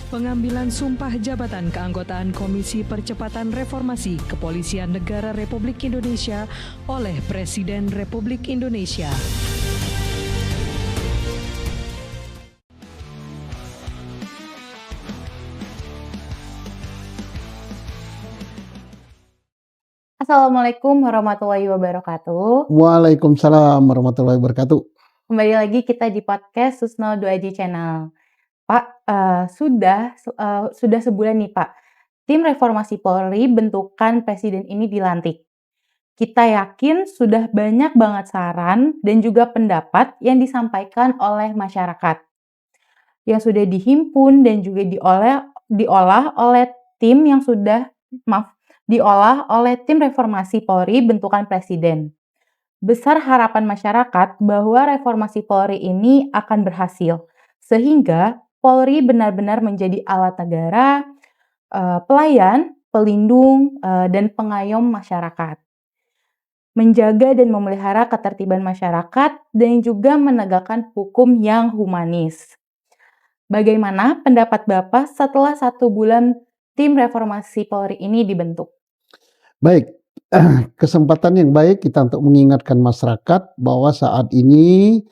Pengambilan sumpah jabatan keanggotaan Komisi Percepatan Reformasi Kepolisian Negara Republik Indonesia oleh Presiden Republik Indonesia. Assalamualaikum warahmatullahi wabarakatuh. Waalaikumsalam warahmatullahi wabarakatuh. Kembali lagi kita di podcast Susno 2J Channel. Pak, sudah sebulan nih Pak, tim reformasi Polri bentukan Presiden ini dilantik. Kita yakin sudah banyak banget saran dan juga pendapat yang disampaikan oleh masyarakat, yang sudah dihimpun dan juga diolah oleh tim reformasi Polri bentukan Presiden. Besar harapan masyarakat bahwa reformasi Polri ini akan berhasil, sehingga Polri benar-benar menjadi alat negara, pelayan, pelindung, dan pengayom masyarakat. Menjaga dan memelihara ketertiban masyarakat dan juga menegakkan hukum yang humanis. Bagaimana pendapat Bapak setelah 1 bulan tim reformasi Polri ini dibentuk? Baik, kesempatan yang baik kita untuk mengingatkan masyarakat bahwa saat ini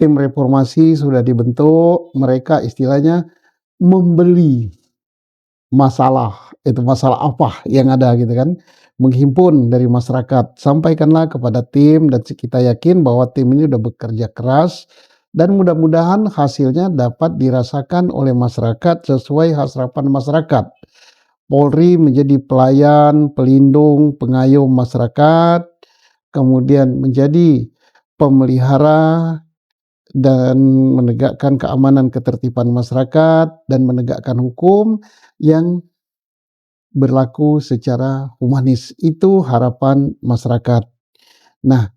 tim reformasi sudah dibentuk, mereka istilahnya membeli masalah, itu masalah apa yang ada gitu kan, menghimpun dari masyarakat. Sampaikanlah kepada tim dan kita yakin bahwa tim ini sudah bekerja keras dan mudah-mudahan hasilnya dapat dirasakan oleh masyarakat sesuai harapan masyarakat. Polri menjadi pelayan, pelindung, pengayom masyarakat, kemudian menjadi pemelihara dan menegakkan keamanan ketertiban masyarakat dan menegakkan hukum yang berlaku secara humanis. Itu harapan masyarakat. Nah,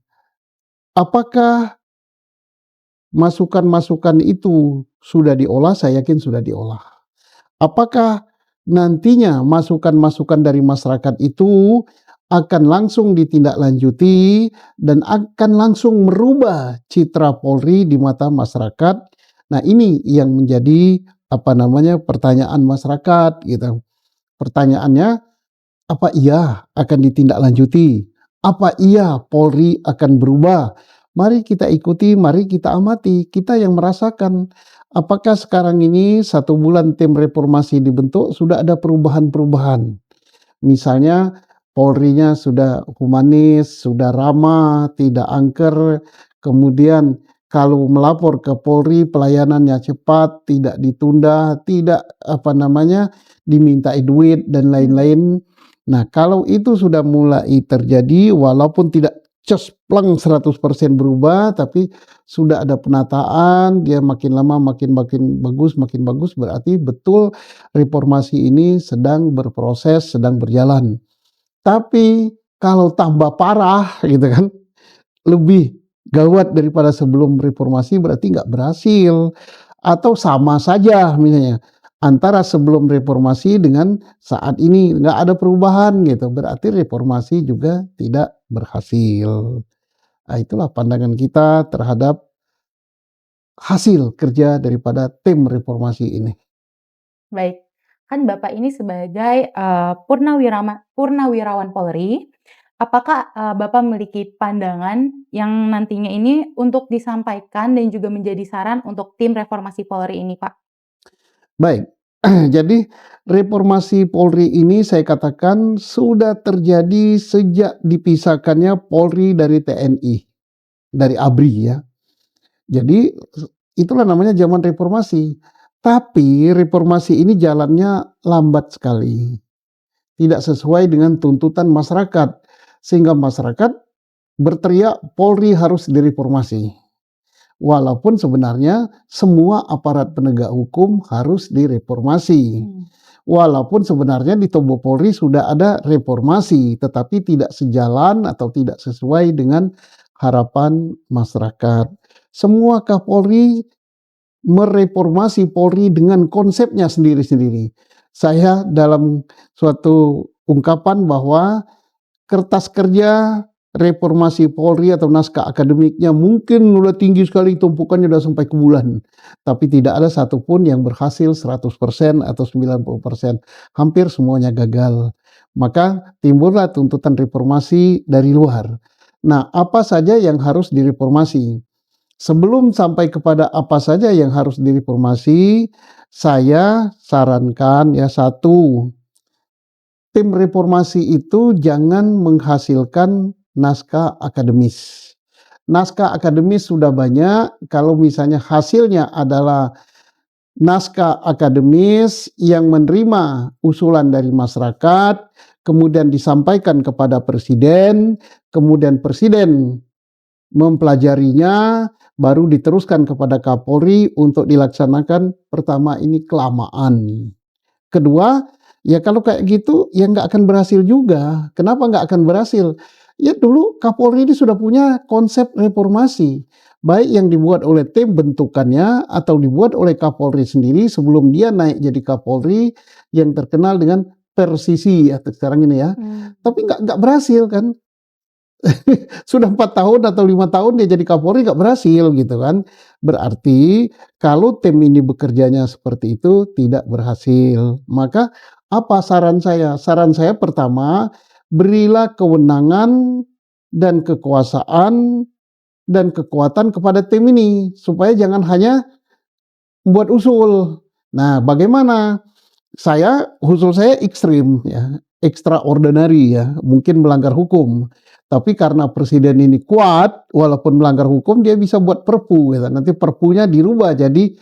apakah masukan-masukan itu sudah diolah? Saya yakin sudah diolah. Apakah nantinya masukan-masukan dari masyarakat itu akan langsung ditindaklanjuti dan akan langsung merubah citra Polri di mata masyarakat? Nah, ini yang menjadi pertanyaan masyarakat gitu. Pertanyaannya, apa iya akan ditindaklanjuti? Apa iya Polri akan berubah? Mari kita ikuti, mari kita amati, kita yang merasakan apakah sekarang ini 1 bulan tim reformasi dibentuk sudah ada perubahan-perubahan. Misalnya Polri-nya sudah humanis, sudah ramah, tidak angker, kemudian kalau melapor ke Polri pelayanannya cepat, tidak ditunda, tidak dimintai duit dan lain-lain. Nah, kalau itu sudah mulai terjadi walaupun tidak cespleng 100% berubah, tapi sudah ada penataan, dia makin lama makin bagus, berarti betul reformasi ini sedang berproses, sedang berjalan. Tapi kalau tambah parah gitu kan, lebih gawat daripada sebelum reformasi berarti nggak berhasil. Atau sama saja misalnya, antara sebelum reformasi dengan saat ini nggak ada perubahan gitu, berarti reformasi juga tidak berhasil. Nah, itulah pandangan kita terhadap hasil kerja daripada tim reformasi ini. Baik, kan Bapak ini sebagai purnawirawan Polri, apakah Bapak memiliki pandangan yang nantinya ini untuk disampaikan dan juga menjadi saran untuk tim reformasi Polri ini, Pak? Baik, jadi reformasi Polri ini saya katakan sudah terjadi sejak dipisahkannya Polri dari TNI, dari ABRI ya. Jadi itulah namanya zaman reformasi. Tapi reformasi ini jalannya lambat sekali. Tidak sesuai dengan tuntutan masyarakat. Sehingga masyarakat berteriak Polri harus direformasi. Walaupun sebenarnya semua aparat penegak hukum harus direformasi. Walaupun sebenarnya di tubuh Polri sudah ada reformasi, tetapi tidak sejalan atau tidak sesuai dengan harapan masyarakat. Semua Kapolri mereformasi Polri dengan konsepnya sendiri-sendiri. Saya dalam suatu ungkapan bahwa kertas kerja reformasi Polri atau naskah akademiknya mungkin udah tinggi sekali, tumpukannya udah sampai ke bulan. Tapi tidak ada satupun yang berhasil 100% atau 90%. Hampir semuanya gagal. Maka timbullah tuntutan reformasi dari luar. Nah, apa saja yang harus direformasi? Sebelum sampai kepada apa saja yang harus direformasi, saya sarankan ya, satu, tim reformasi itu jangan menghasilkan naskah akademis. Naskah akademis sudah banyak, kalau misalnya hasilnya adalah naskah akademis yang menerima usulan dari masyarakat, kemudian disampaikan kepada presiden, kemudian presiden mempelajarinya, baru diteruskan kepada Kapolri untuk dilaksanakan. Pertama, ini kelamaan. Kedua, ya kalau kayak gitu ya nggak akan berhasil juga. Kenapa nggak akan berhasil? Ya dulu Kapolri ini sudah punya konsep reformasi, baik yang dibuat oleh tim bentukannya atau dibuat oleh Kapolri sendiri sebelum dia naik jadi Kapolri yang terkenal dengan persisi ya sekarang ini ya. Tapi nggak berhasil kan. Sudah 4 tahun atau 5 tahun dia jadi Kapolri nggak berhasil gitu kan. Berarti kalau tim ini bekerjanya seperti itu tidak berhasil. Maka apa saran saya? Saran saya pertama, berilah kewenangan dan kekuasaan dan kekuatan kepada tim ini supaya jangan hanya membuat usul. Nah, bagaimana? Usul saya ekstrim ya, extraordinary ya, mungkin melanggar hukum. Tapi karena presiden ini kuat, walaupun melanggar hukum dia bisa buat perpu gitu. Nanti perpunya dirubah jadi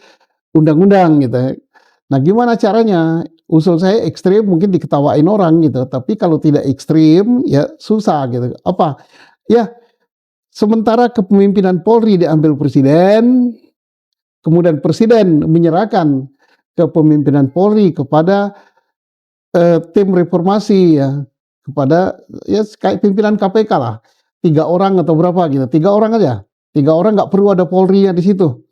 undang-undang gitu. Nah, gimana caranya? Usul saya ekstrim mungkin diketawain orang gitu, tapi kalau tidak ekstrim ya susah gitu. Apa? Ya, sementara kepemimpinan Polri diambil presiden, kemudian presiden menyerahkan kepemimpinan Polri kepada tim reformasi ya, kepada ya kayak pimpinan KPK lah, 3 orang atau berapa gitu, 3 orang aja, 3 orang nggak perlu ada Polri-nya di situ.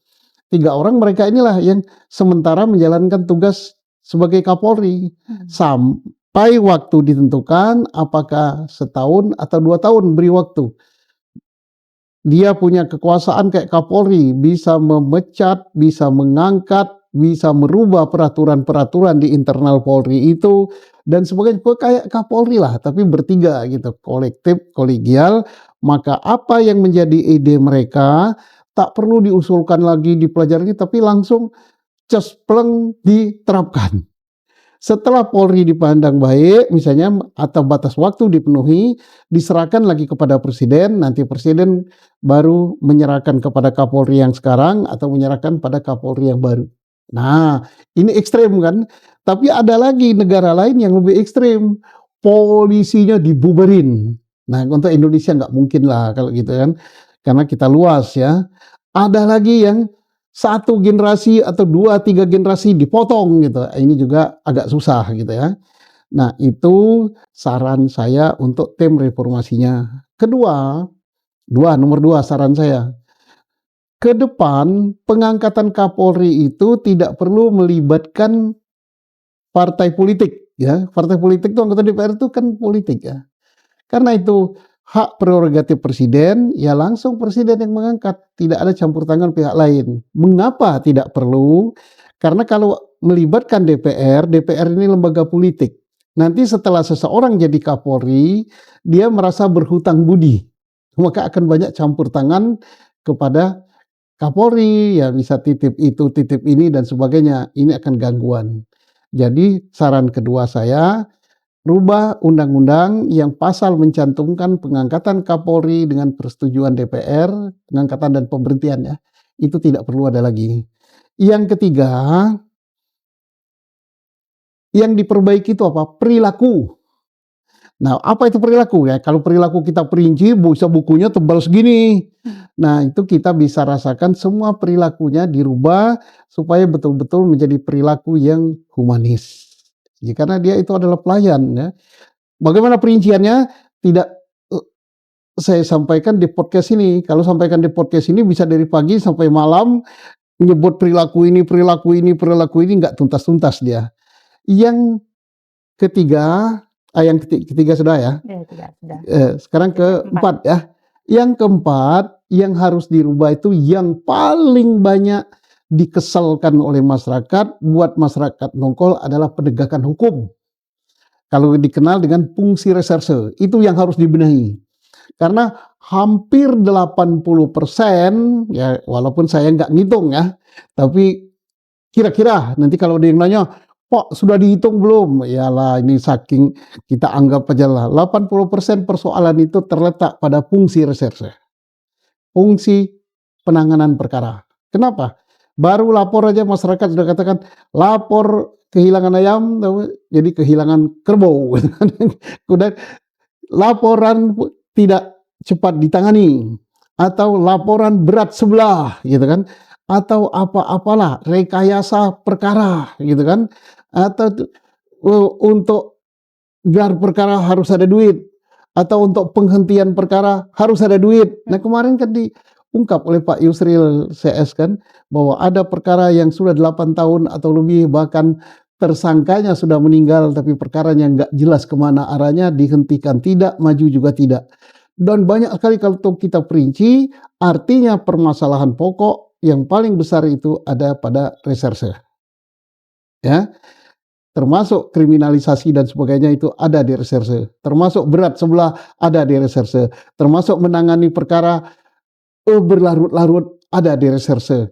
3 orang mereka inilah yang sementara menjalankan tugas sebagai Kapolri sampai waktu ditentukan, apakah setahun atau 2 tahun beri waktu. Dia punya kekuasaan kayak Kapolri, bisa memecat, bisa mengangkat, bisa merubah peraturan-peraturan di internal Polri itu dan sebagainya. Kayak Kapolri lah, tapi bertiga gitu, kolektif, kolegial. Maka apa yang menjadi ide mereka tak perlu diusulkan lagi, dipelajari, tapi langsung cespleng diterapkan. Setelah Polri dipandang baik misalnya atau batas waktu dipenuhi, diserahkan lagi kepada presiden, nanti presiden baru menyerahkan kepada Kapolri yang sekarang atau menyerahkan pada Kapolri yang baru. Nah, ini ekstrem kan? Tapi ada lagi negara lain yang lebih ekstrem, polisinya dibubarin. Nah, untuk Indonesia nggak mungkin lah kalau gitu kan, karena kita luas ya. Ada lagi yang 1 generasi atau 2-3 generasi dipotong gitu. Ini juga agak susah gitu ya. Nah, itu saran saya untuk tim reformasinya. Nomor 2 saran saya. Ke depan pengangkatan Kapolri itu tidak perlu melibatkan partai politik ya. Partai politik itu anggota DPR itu kan politik ya. Karena itu hak prerogatif presiden, ya langsung presiden yang mengangkat, tidak ada campur tangan pihak lain. Mengapa tidak perlu? Karena kalau melibatkan DPR, DPR ini lembaga politik. Nanti setelah seseorang jadi Kapolri, dia merasa berhutang budi. Maka akan banyak campur tangan kepada Kapolri, ya bisa titip itu, titip ini, dan sebagainya. Ini akan gangguan. Jadi saran kedua saya, rubah undang-undang yang pasal mencantumkan pengangkatan Kapolri dengan persetujuan DPR, pengangkatan dan pemberhentian ya, itu tidak perlu ada lagi. Yang ketiga, yang diperbaiki itu apa? Perilaku. Nah, apa itu perilaku ya? Kalau perilaku kita perinci, bisa bukunya tebal segini. Nah, itu kita bisa rasakan semua perilakunya dirubah supaya betul-betul menjadi perilaku yang humanis. Ya, karena dia itu adalah pelayan ya. Bagaimana perinciannya? Tidak saya sampaikan di podcast ini. Kalau sampaikan di podcast ini bisa dari pagi sampai malam menyebut perilaku ini, nggak tuntas-tuntas dia. Yang ketiga, Yang ketiga sudah ya. Ya, tidak, sudah. Sekarang keempat ya. Yang keempat yang harus dirubah itu yang paling banyak dikesalkan oleh masyarakat, buat masyarakat nongkol adalah penegakan hukum. Kalau dikenal dengan fungsi reserse, itu yang harus dibenahi. Karena hampir 80%, ya walaupun saya nggak ngitung ya, tapi kira-kira nanti kalau ada yang nanya, Pak sudah dihitung belum? Yalah ini saking kita anggap aja lah, 80% persoalan itu terletak pada fungsi reserse. Fungsi penanganan perkara. Kenapa? Baru lapor aja masyarakat sudah katakan, lapor kehilangan ayam, jadi kehilangan kerbau. Kemudian laporan tidak cepat ditangani, atau laporan berat sebelah, gitu kan, atau apa-apalah rekayasa perkara, gitu kan, atau untuk gelar perkara harus ada duit, atau untuk penghentian perkara harus ada duit. Nah kemarin kan diungkap oleh Pak Yusril CS kan, bahwa ada perkara yang sudah 8 tahun atau lebih, bahkan tersangkanya sudah meninggal tapi perkaranya nggak jelas kemana arahnya, dihentikan tidak, maju juga tidak. Dan banyak sekali kalau kita perinci, artinya permasalahan pokok yang paling besar itu ada pada reserse. Ya, termasuk kriminalisasi dan sebagainya itu ada di reserse. Termasuk berat sebelah ada di reserse. Termasuk menangani perkara berlarut-larut ada di reserse.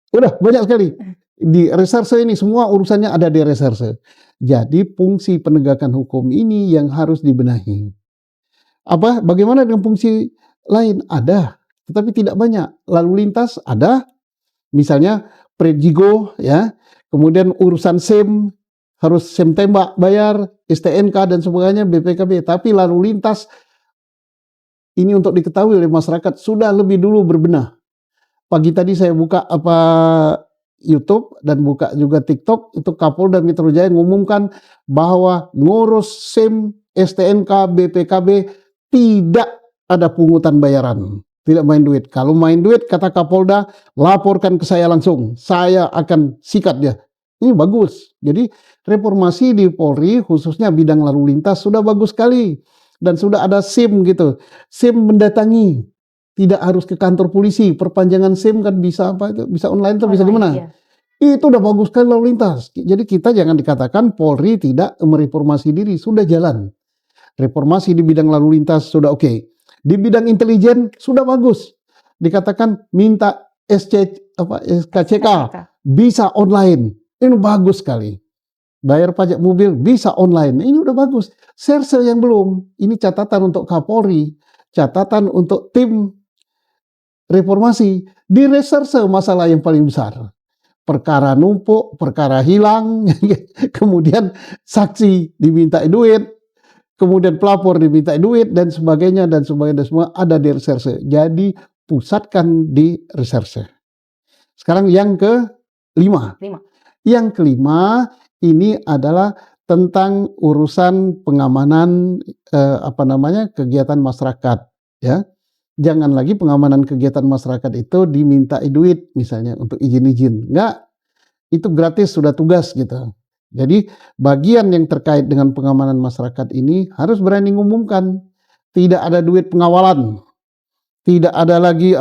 Udah banyak sekali. Di reserse ini semua urusannya ada di reserse. Jadi fungsi penegakan hukum ini yang harus dibenahi. Bagaimana dengan fungsi lain? Ada, tetapi tidak banyak. Lalu lintas ada, misalnya Prejigo ya, kemudian urusan SIM harus SIM tembak bayar, STNK dan sebagainya, BPKB. Tapi lalu lintas ini untuk diketahui oleh masyarakat sudah lebih dulu berbenah. Pagi tadi saya buka YouTube dan buka juga TikTok, itu Kapolda Metro Jaya mengumumkan bahwa ngurus SIM, STNK, BPKB tidak ada pungutan bayaran, tidak main duit. Kalau main duit, kata Kapolda, laporkan ke saya langsung, saya akan sikat dia. Ini bagus. Jadi reformasi di Polri khususnya bidang lalu lintas sudah bagus sekali, dan sudah ada SIM gitu, SIM mendatangi. Tidak harus ke kantor polisi, perpanjangan SIM kan bisa bisa online atau bisa gimana? Iya. Itu udah bagus sekali lalu lintas. Jadi kita jangan dikatakan Polri tidak mereformasi diri, sudah jalan. Reformasi di bidang lalu lintas sudah oke. Di bidang intelijen sudah bagus. Dikatakan minta SKCK bisa online. Ini bagus sekali. Bayar pajak mobil bisa online. Ini udah bagus. Serse yang belum. Ini catatan untuk Kapolri, catatan untuk tim reformasi. Di reserse masalah yang paling besar. Perkara numpuk, perkara hilang, kemudian saksi diminta duit, kemudian pelapor diminta duit, dan sebagainya, dan sebagainya, semua ada di reserse. Jadi pusatkan di reserse. Sekarang yang kelima. Yang kelima ini adalah tentang urusan pengamanan kegiatan masyarakat, ya. Jangan lagi pengamanan kegiatan masyarakat itu diminta duit misalnya untuk izin-izin. Enggak, itu gratis, sudah tugas gitu. Jadi bagian yang terkait dengan pengamanan masyarakat ini harus berani mengumumkan. Tidak ada duit pengawalan. Tidak ada lagi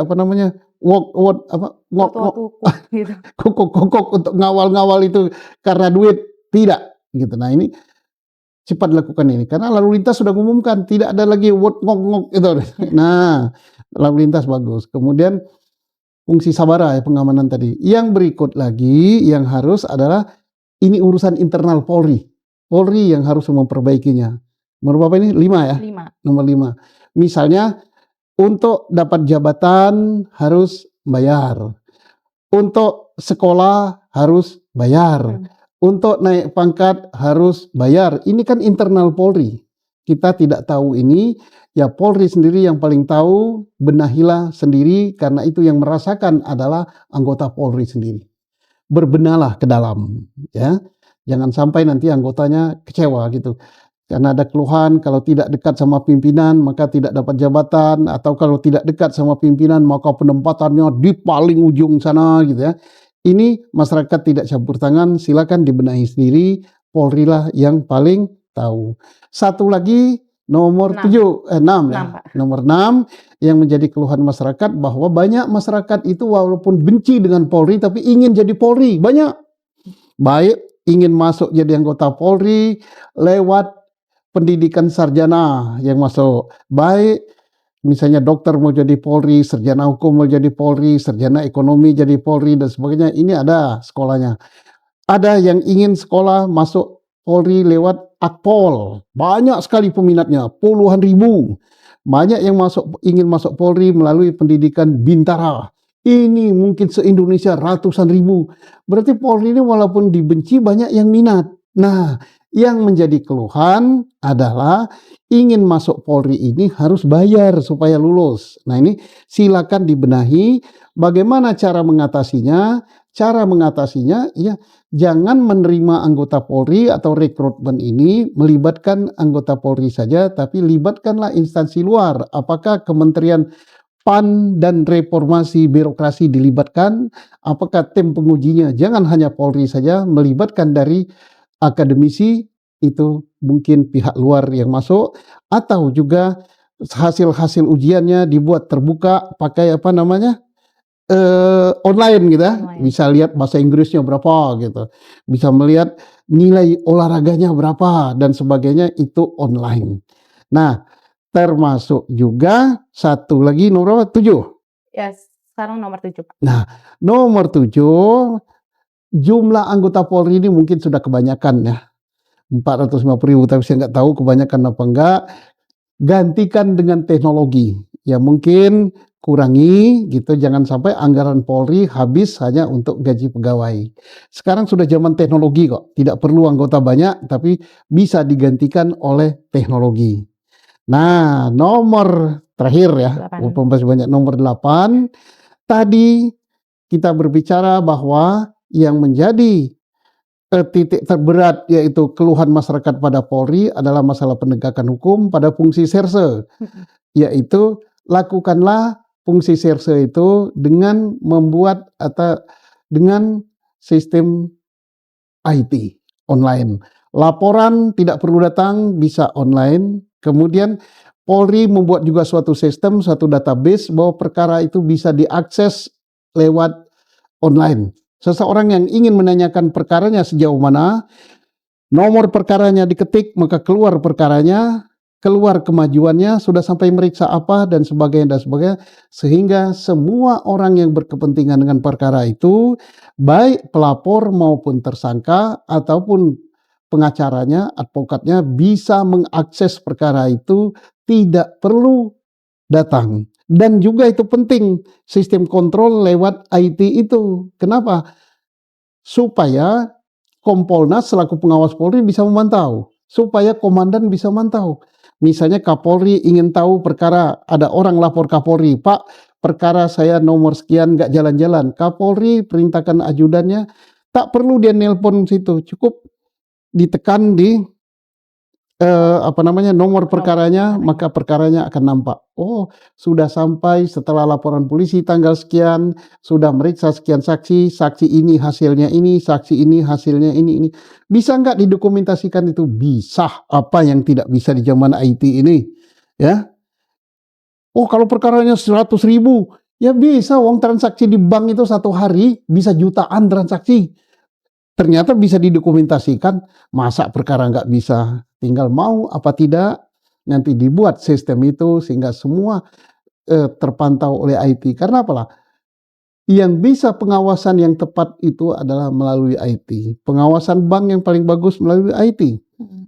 kokok untuk ngawal-ngawal itu karena duit. Tidak gitu. Nah ini cepat lakukan ini, karena lalu lintas sudah mengumumkan tidak ada lagi ngok-ngok itu. Nah, lalu lintas bagus. Kemudian fungsi sabara ya, pengamanan tadi. Yang berikut lagi yang harus adalah ini urusan internal Polri. Polri yang harus memperbaikinya. Nomor berapa ini? 5 ya? 5. Nomor 5. Misalnya untuk dapat jabatan harus bayar. Untuk sekolah harus bayar. Untuk naik pangkat harus bayar. Ini kan internal Polri. Kita tidak tahu ini, ya Polri sendiri yang paling tahu, benahilah sendiri, karena itu yang merasakan adalah anggota Polri sendiri. Berbenahlah ke dalam, ya. Jangan sampai nanti anggotanya kecewa gitu. Karena ada keluhan, kalau tidak dekat sama pimpinan maka tidak dapat jabatan, atau kalau tidak dekat sama pimpinan maka penempatannya di paling ujung sana gitu ya. Ini masyarakat tidak campur tangan, silakan dibenahi sendiri, Polri lah yang paling tahu. Satu lagi nomor 6. 6 ya. 6, Pak. Nomor 6 yang menjadi keluhan masyarakat bahwa banyak masyarakat itu walaupun benci dengan Polri tapi ingin jadi Polri. Banyak. Baik ingin masuk jadi anggota Polri lewat pendidikan sarjana yang masuk. Baik misalnya dokter mau jadi Polri, sarjana hukum mau jadi Polri, sarjana ekonomi jadi Polri dan sebagainya. Ini ada sekolahnya. Ada yang ingin sekolah masuk Polri lewat Akpol. Banyak sekali peminatnya, puluhan ribu. Banyak yang ingin masuk Polri melalui pendidikan Bintara. Ini mungkin se-Indonesia ratusan ribu. Berarti Polri ini walaupun dibenci banyak yang minat. Nah, yang menjadi keluhan adalah ingin masuk Polri ini harus bayar supaya lulus. Nah, ini silakan dibenahi bagaimana cara mengatasinya. Cara mengatasinya ya jangan menerima anggota Polri atau rekrutmen ini melibatkan anggota Polri saja, tapi libatkanlah instansi luar. Apakah Kementerian PAN dan reformasi birokrasi dilibatkan? Apakah tim pengujinya jangan hanya Polri saja, melibatkan dari akademisi itu mungkin pihak luar yang masuk, atau juga hasil-hasil ujiannya dibuat terbuka pakai apa namanya online gitu ya. Online. Bisa lihat bahasa Inggrisnya berapa gitu, bisa melihat nilai olahraganya berapa dan sebagainya itu online. Nah, termasuk juga satu lagi nomor 7. Ya, sekarang nomor 7, Pak. Nah, nomor 7 jumlah anggota Polri ini mungkin sudah kebanyakan ya. 450.000 tapi saya nggak tahu kebanyakan apa enggak. Gantikan dengan teknologi. Ya mungkin kurangi gitu, jangan sampai anggaran Polri habis hanya untuk gaji pegawai. Sekarang sudah zaman teknologi kok, tidak perlu anggota banyak tapi bisa digantikan oleh teknologi. Nah, nomor terakhir ya, 8. walaupun masih banyak, nomor 8 tadi kita berbicara bahwa yang menjadi titik terberat yaitu keluhan masyarakat pada Polri adalah masalah penegakan hukum pada fungsi serse. Yaitu lakukanlah fungsi serse itu dengan membuat atau dengan sistem IT online. Laporan tidak perlu datang, bisa online. Kemudian Polri membuat juga suatu sistem, suatu database bahwa perkara itu bisa diakses lewat online. Seseorang yang ingin menanyakan perkaranya sejauh mana, nomor perkaranya diketik, maka keluar perkaranya, keluar kemajuannya, sudah sampai meriksa apa, dan sebagainya, sehingga semua orang yang berkepentingan dengan perkara itu, baik pelapor maupun tersangka, ataupun pengacaranya, advokatnya, bisa mengakses perkara itu, tidak perlu datang. Dan juga itu penting, sistem kontrol lewat IT itu. Kenapa? Supaya Kompolnas selaku pengawas Polri bisa memantau, supaya komandan bisa memantau. Misalnya Kapolri ingin tahu perkara, ada orang lapor Kapolri, Pak, perkara saya nomor sekian nggak jalan-jalan. Kapolri perintahkan ajudannya, tak perlu dia nelpon situ, cukup ditekan di nomor perkaranya, maka perkaranya akan nampak. Oh, sudah sampai setelah laporan polisi tanggal sekian, sudah meriksa sekian saksi, saksi ini hasilnya ini, saksi ini hasilnya ini. Bisa nggak didokumentasikan itu? Bisa. Apa yang tidak bisa di zaman IT ini? Ya. Oh, kalau perkaranya 100.000, ya bisa. Uang transaksi di bank itu satu hari bisa jutaan transaksi. Ternyata bisa didokumentasikan, masa perkara nggak bisa? Tinggal mau apa tidak, nanti dibuat sistem itu sehingga semua terpantau oleh IT. Karena apalah? Yang bisa pengawasan yang tepat itu adalah melalui IT. Pengawasan bank yang paling bagus melalui IT.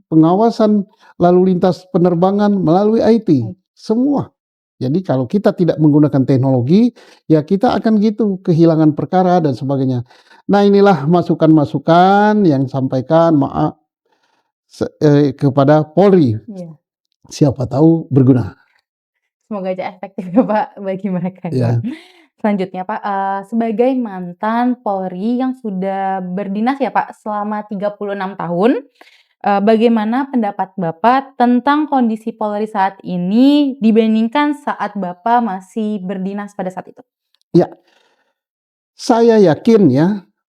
Pengawasan lalu lintas penerbangan melalui IT. Semua. Jadi kalau kita tidak menggunakan teknologi, ya kita akan gitu, kehilangan perkara dan sebagainya. Nah, inilah masukan-masukan yang sampaikan kepada Polri. Iya. Siapa tahu berguna. Semoga aja efektif ya Pak bagi mereka. Ya. Selanjutnya Pak, sebagai mantan Polri yang sudah berdinas ya Pak selama 36 tahun, bagaimana pendapat Bapak tentang kondisi Polri saat ini dibandingkan saat Bapak masih berdinas pada saat itu? Ya, saya yakin ya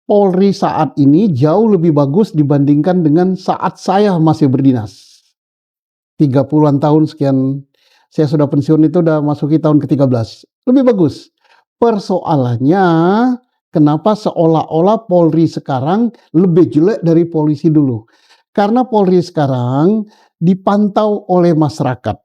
Polri saat ini jauh lebih bagus dibandingkan dengan saat saya masih berdinas. 30-an tahun sekian, saya sudah pensiun itu udah masuki tahun ke-13. Lebih bagus. Persoalannya, kenapa seolah-olah Polri sekarang lebih jelek dari polisi dulu? Karena Polri sekarang dipantau oleh masyarakat.